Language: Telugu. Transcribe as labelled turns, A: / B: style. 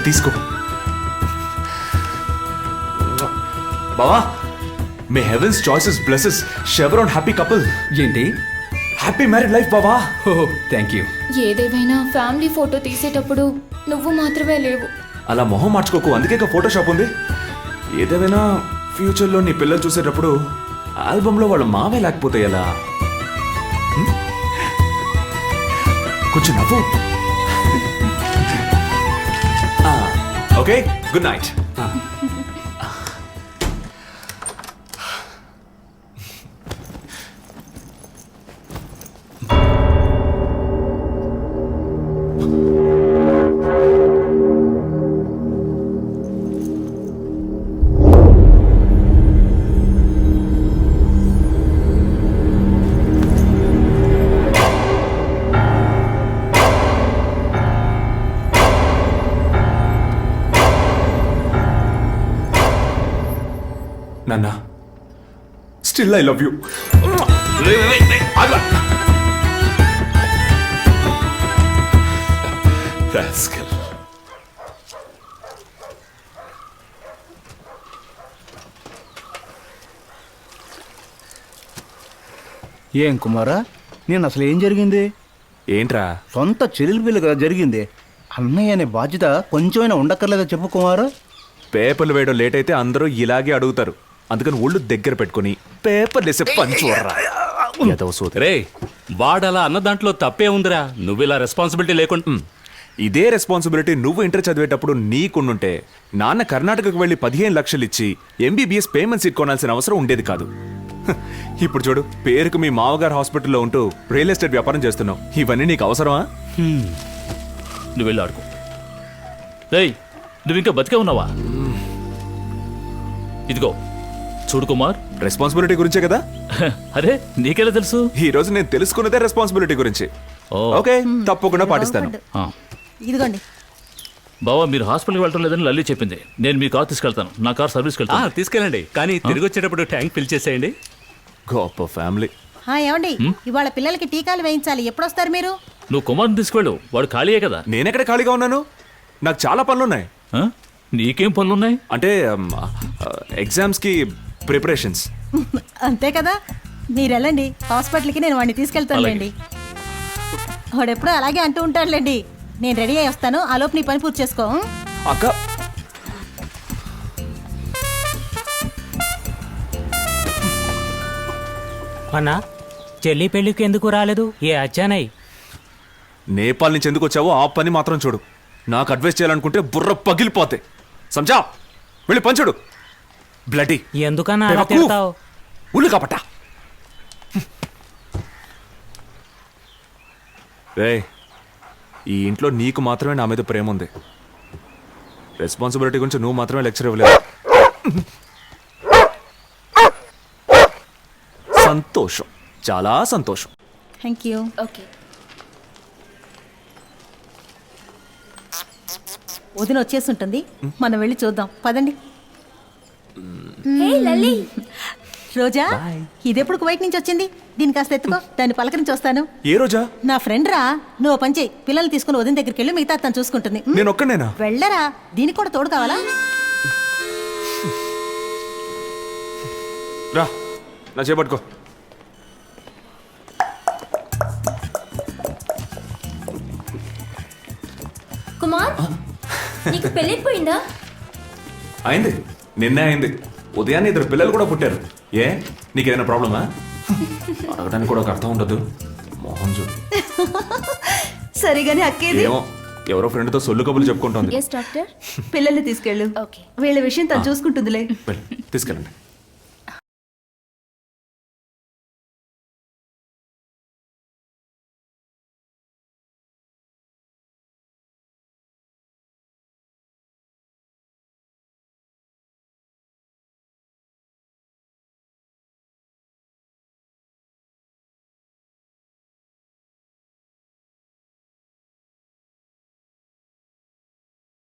A: తీసుకో బావా. May heavens choices blesses shower on happy couple.
B: ఏంటి?
A: హ్యాపీ మ్యారీడ్ లైఫ్ బావా.
B: Oh thank you.
C: ఏదేమైనా ఫ్యామిలీ ఫోటో తీసేటప్పుడు నువ్వు మాత్రమే లేవు.
A: అలా మొహం మార్చుకోకు, అందుకే ఫోటోషాప్ ఉంది. ఏదేమైనా ఫ్యూచర్లో నీ పిల్లలు చూసేటప్పుడు ఆల్బంలో వాళ్ళ మావే లేకపోతే ఎలా? కొంచెం నవ్వు. Okay, good night. నాన్న, స్టిల్ ఐ లవ్ యూ.
D: ఏం కుమారా, నేను అసలు ఏం జరిగింది?
A: ఏంట్రా?
D: సొంత చెల్లెలి పిల్ల కదా జరిగింది. అన్నయ్య అనే బాధ్యత కొంచెమైనా ఉండక్కర్లేదా చెప్పు కుమారు?
A: పేపర్లు వేయడం లేట్ అయితే అందరూ ఇలాగే అడుగుతారు. అందుకని ఒళ్ళు దగ్గర పెట్టుకుని పేపర్లు వేసే పని చూడరా.
E: రే, వాడలా అన్న దాంట్లో తప్పే ఉందిరా. నువ్వు ఇలా రెస్పాన్సిబిలిటీ లేకుండా.
A: ఇదే రెస్పాన్సిబిలిటీ నువ్వు ఇంటర్ చదివేటప్పుడు నీకుండుంటే నాన్న కర్ణాటకకు వెళ్ళి 15 లక్షలు ఇచ్చి MBBS పేమెంట్ సీట్ కొనాల్సిన అవసరం ఉండేది కాదు. ఇప్పుడు చూడు, పేరుకు మీ మామగారు హాస్పిటల్లో ఉంటూ రియల్ ఎస్టేట్ వ్యాపారం చేస్తున్నావు. ఇవన్నీ నీకు అవసరమా?
E: నువ్వు వెళ్ళి ఆడుకో. రేయ్, నువ్వు ఇంకా బతికే ఉన్నావా? ఇదిగో చూడు కుమార్,
A: రెస్పాన్సిబిలిటీ గురించే కదా.
E: అరే నీకెలా తెలుసు?
A: ఈ రోజు నేను తెలుసుకున్నదే రెస్పాన్సిబిలిటీ గురించి. ఓకే, తప్పకుండా పాటిస్తాను.
F: ఇదిగోండి.
E: బావా, మీరు హాస్పిటల్కి వెళ్ళటం లేదని లల్లి చెప్పింది. నేను మీ కార్ తీసుకెళ్తాను. నా కార్ సర్వీస్కి వెళ్తాను.
G: తీసుకెళ్ళండి, కానీ తిరిగి వచ్చేటప్పుడు ట్యాంక్ ఫిల్ చేసేయండి.
A: గొప్ప ఫ్యామిలీ.
F: ఏమండి, ఇవాళ పిల్లలకి టీకాలు వేయించాలి. ఎప్పుడొస్తారు మీరు?
E: నువ్వు కుమార్ని తీసుకువెళ్ళు, వాడు ఖాళీయే కదా.
A: నేనెక్కడ ఖాళీగా ఉన్నాను? నాకు చాలా పనులున్నాయి.
E: నీకేం పనులున్నాయి?
A: అంటే ఎగ్జామ్స్కి ప్రిపరేషన్స్.
F: అంతే కదా, మీరు వెళ్ళండి హాస్పిటల్కి, నేను వాడిని తీసుకెళ్తానులేండి. వాడు ఎప్పుడూ అలాగే అంటూ ఉంటాడులేండి. నేను రెడీ అయ్యి వస్తాను, ఆ లోపు నీ పని పూర్తి చేసుకో.
A: అక్క,
H: అన్నా, చెల్లి పెళ్లికి ఎందుకు రాలేదు? ఏ అచ్చానయ్?
A: నేపాల్ నుంచి ఎందుకు వచ్చావో ఆ పని మాత్రం చూడు. నాకు అడ్వైస్ చేయాలనుకుంటే బుర్ర పగిలిపోతే. సంజా, వెళ్ళి పంచుడు. బ్లడీ
H: ఎందుకన్నా అలా తిడతావు?
A: ఉల్లు కాపట. రే, ఈ ఇంట్లో నీకు మాత్రమే నా మీద ప్రేమ ఉంది. రెస్పాన్సిబిలిటీ గురించి నువ్వు మాత్రమే లెక్చర్ ఇవ్వలేదు. సంతోషం, చాలా సంతోషం.
F: Thank you.
C: ఓకే.
F: వదిన వచ్చేసి ఉంటుంది, మనం వెళ్ళి చూద్దాం పదండి. రోజా, ఇదెప్పుడు కువైట్ నుంచి వచ్చింది? దీని కాస్త ఎత్తుకో, దాన్ని పలకరించి వస్తాను.
A: ఏ రోజా?
F: నా ఫ్రెండ్ రా. నువ్వు పని చేయి, పిల్లల్ని తీసుకుని వదిన దగ్గరికి వెళ్ళి మిగతా తను చూసుకుంటుంది.
A: నేను ఒక్కనేనా?
F: వెళ్ళరా, దీనికి కూడా తోడు కావాలా?
A: రా, నా చేపట్టుకో.
C: కుమార్, నీకు పెళ్ళైపోయిందా?
A: అయింది, నిన్నే అయింది. ఉదయాన్నే 2 పిల్లలు కూడా పుట్టారు. ఏ, నీకేదైనా ప్రాబ్లమా? అడగడానికి కూడా ఒక అర్థం ఉండదు. మోహన్ చూడు.
I: సరిగానే అక్కేది.
A: ఏమో, ఎవరో ఫ్రెండ్తో సొల్లు కబుర్లు చెప్పుకుంటోంది.
C: Yes doctor.
I: పిల్లల్ని తీసుకెళ్ళు.
C: ఓకే.
I: వీళ్ళ విషయం తను చూసుకుంటుందిలే.
A: తీసుకెళ్ళండి.